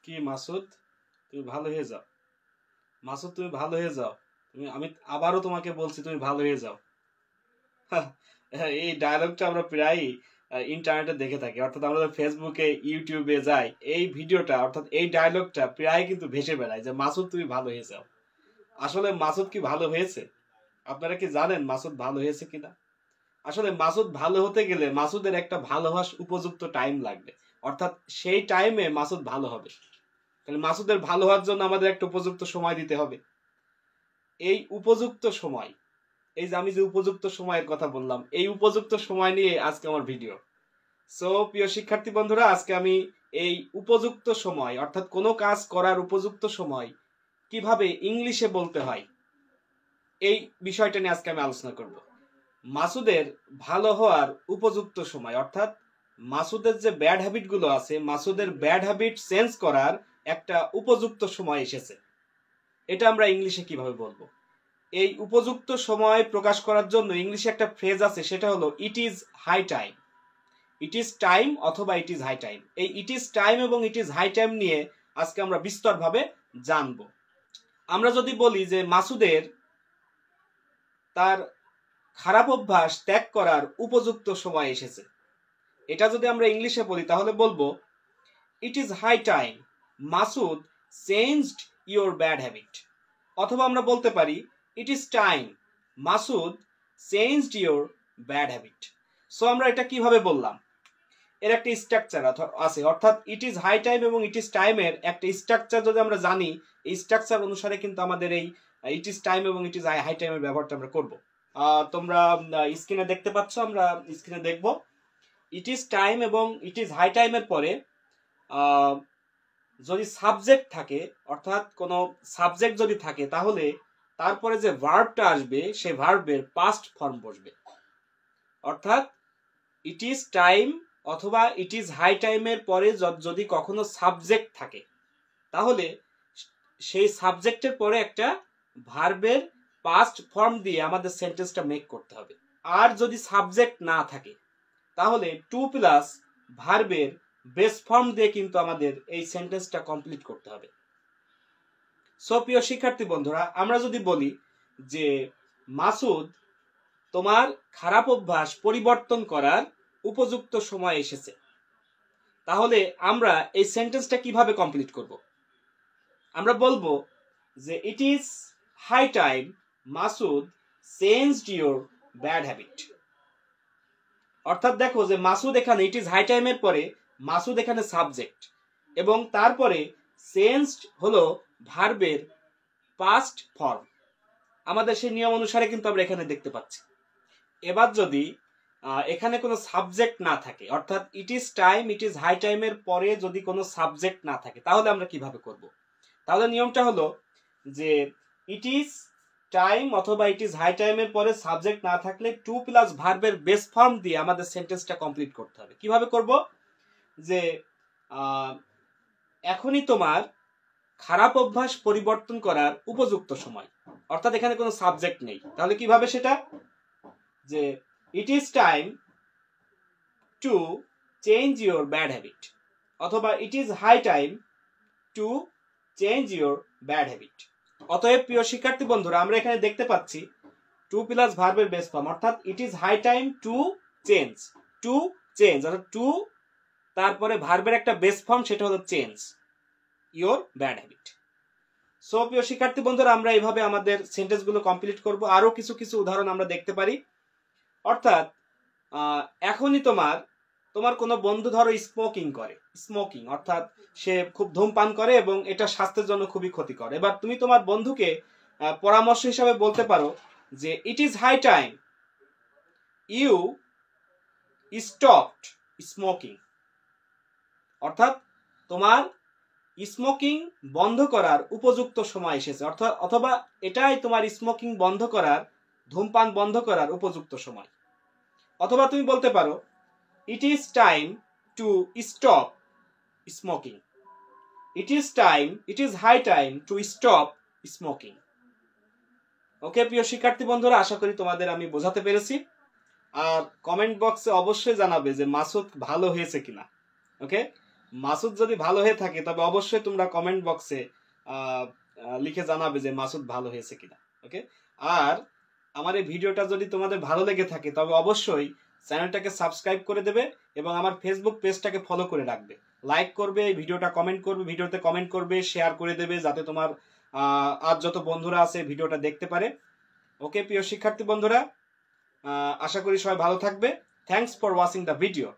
কি মাসুদ, তুমি ভালো হয়ে যাও। মাসুদ তুমি ভালো হয়ে যাও। আমি আবারও তোমাকে বলছি তুমি ভালো হয়ে যাও। এই ডায়লগটা আমরা প্রায় ইন্টারনেটে দেখে থাকি, অর্থাৎ আমরা ফেসবুকে ইউটিউবে যাই, এই ভিডিওটা অর্থাৎ এই ডায়লগটা প্রায় কিন্তু ভেসে বেড়ায় যে মাসুদ তুমি ভালো হয়ে যাও। আসলে মাসুদ কি ভালো হয়েছে? আপনারা কি জানেন মাসুদ ভালো হয়েছে কিনা? আসলে মাসুদ ভালো হতে গেলে মাসুদের একটা ভালো হওয়ার উপযুক্ত টাইম লাগবে, অর্থাৎ সেই টাইমে মাসুদ ভালো হবে। তাহলে মাসুদের ভালো হওয়ার জন্য আমাদের একটা উপযুক্ত সময় দিতে হবে। এই উপযুক্ত সময়, এই যে আমি যে উপযুক্ত সময়ের কথা বললাম, এই উপযুক্ত সময় নিয়ে আজকে আমার ভিডিও। সো প্রিয় শিক্ষার্থী বন্ধুরা, আজকে আমি এই উপযুক্ত সময় অর্থাৎ কোনো কাজ করার উপযুক্ত সময় কিভাবে ইংলিশে বলতে হয় এই বিষয়টা নিয়ে আজকে আমি আলোচনা করব। মাসুদের ভালো হওয়ার উপযুক্ত সময় অর্থাৎ মাসুদের যে ব্যাড হ্যাবিট গুলো আছে, মাসুদের ব্যাড হ্যাবিট চেঞ্জ করার একটা উপযুক্ত সময় এসেছে। এটা আমরা ইংলিশে কিভাবে বলবো? এই উপযুক্ত সময় প্রকাশ করার জন্য ইংলিশে একটা ফ্রেজ আছে, সেটা হলো it is high time. It is time অথবা ইট ইজ হাই টাইম। এই ইট ইজ টাইম এবং ইট ইজ হাই টাইম নিয়ে আজকে আমরা বিস্তরভাবে জানবো। আমরা যদি বলি যে মাসুদের তার খারাপ অভ্যাস ত্যাগ করার উপযুক্ত সময় এসেছে, এটা যদি আমরা ইংলিশে বলি তাহলে বলবো it is high time Masud changed your bad habit. অথবা আমরা বলতে পারি it is time Masud changed your bad habit. So আমরা এটা কিভাবে বললাম? এর একটা স্ট্রাকচার আছে, অর্থাৎ ইট ইজ হাই টাইম এবং ইট ইজ টাইমের একটা স্ট্রাকচার যদি আমরা জানি, এই স্ট্রাকচার অনুসারে কিন্তু আমাদের এই ইট ইজ টাইম এবং ইট ইজ হাই টাইমের ব্যবহারটা আমরা করবো। তোমরা স্ক্রিনে দেখতে পাচ্ছ, আমরা স্ক্রিনে দেখব ইট ইজ টাইম এবং ইট ইজ হাই টাইমের পরে যদি সাবজেক্ট থাকে, অর্থাৎ কোনো সাবজেক্ট যদি থাকে, তাহলে তারপরে যে ভার্বটা আসবে সেই ভার্বের পাস্ট ফর্ম বসবে। অর্থাৎ ইট ইজ টাইম অথবা ইট ইজ হাই টাইমের পরে যদি কখনো সাবজেক্ট থাকে, তাহলে সেই সাবজেক্টের পরে একটা ভার্বের পাস্ট ফর্ম দিয়ে আমাদের সেন্টেন্সটা মেক করতে হবে। আর যদি সাবজেক্ট না থাকে, তাহলে টু প্লাস ভার্বের বেস ফর্ম দিয়ে কিন্তু আমাদের এই সেন্টেন্সটা কমপ্লিট করতে হবে। সো প্রিয় শিক্ষার্থী বন্ধুরা, আমরা যদি বলি যে মাসুদ তোমার খারাপ অভ্যাস পরিবর্তন করার উপযুক্ত সময় এসেছে, তাহলে আমরা এই সেন্টেন্সটা কিভাবে কমপ্লিট করব? আমরা বলবো যে it is high time Masud changed your bad habit. অর্থাৎ দেখো যে মাসুদ এখানে ইট ইজ হাই টাইমের পরে মাসুদ এখানে সাবজেক্ট এবং তারপরে চেঞ্জড হলো ভার্বের পাস্ট ফর্ম। আমাদের সেই নিয়ম অনুসারে কিন্তু আমরা এখানে দেখতে পাচ্ছি। এবার যদি এখানে কোনো সাবজেক্ট না থাকে, অর্থাৎ it is time it is high টাইমের পরে যদি কোনো সাবজেক্ট না থাকে, তাহলে আমরা কিভাবে করব? তাহলে নিয়মটা হলো যে ইট ইজ টাইম অথবা ইট ইজ হাই টাইমের পরে সাবজেক্ট না থাকলে টু প্লাস ভার্বের বেস ফর্ম দিয়ে আমাদের সেন্টেন্সটা কমপ্লিট করতে হবে। কিভাবে করব? যে এখনই তোমার খারাপ অভ্যাস পরিবর্তন করার উপযুক্ত সময়, অর্থাৎ এখানে কোনো সাবজেক্ট নেই, তাহলে কিভাবে সেটা? যে it is time to change your bad habit অথবা it is high time to change your bad habit. অতএব প্রিয় শিক্ষার্থী বন্ধুরা, আমরা এখানে দেখতে পাচ্ছি টু প্লাস ভার্বের বেস ফর্ম, অর্থাৎ it is high time to change অর্থাৎ টু তারপরে ভার্বের একটা বেস ফর্ম, সেটা হলো change your bad habit. So প্রিয় শিক্ষার্থী বন্ধুরা, আমরা এইভাবে আমাদের সেন্টেন্সগুলো কমপ্লিট করব। আরো কিছু কিছু উদাহরণ আমরা দেখতে পারি। অর্থাৎ এখনই তোমার কোনো বন্ধু ধরো স্মোকিং অর্থাৎ সে খুব ধূমপান করে এবং এটা স্বাস্থ্যের জন্য খুবই ক্ষতিকর। এবার তুমি তোমার বন্ধুকে পরামর্শ হিসাবে বলতে পারো যে it is high time you stopped smoking. অর্থাৎ তোমার স্মোকিং বন্ধ করার উপযুক্ত সময় এসেছে, অথবা এটাই তোমার স্মোকিং বন্ধ করার, ধূমপান বন্ধ করার উপযুক্ত সময়। অথবা তুমি বলতে পারো it is time to stop smoking. It is high time to stop smoking. Okay প্রিয় শিক্ষার্থী বন্ধুরা, আশা করি তোমাদের আমি বোঝাতে পেরেছি। আর কমেন্ট বক্সে অবশ্যই জানাবে যে মাসুদ ভালো হয়েছে কিনা। ওকে, মাসুদ যদি ভালো হয়ে থাকে তবে অবশ্যই তোমরা কমেন্ট বক্সে লিখে জানাবে যে মাসুদ ভালো হয়েছে কিনা। ওকে, আর আমার এই ভিডিওটা যদি তোমাদের ভালো লেগে থাকে তবে অবশ্যই চ্যানেলটাকে সাবস্ক্রাইব করে দেবে এবং আমার ফেসবুক পেজটাকে ফলো করে রাখবে, লাইক করবে, এই ভিডিওটা কমেন্ট করবে, ভিডিওতে কমেন্ট করবে, শেয়ার করে দেবে যাতে তোমার আর যত বন্ধুরা আছে ভিডিওটা দেখতে পারে। ওকে প্রিয় শিক্ষার্থী বন্ধুরা, আশা করি সবাই ভালো থাকবে। Thanks for watching the video.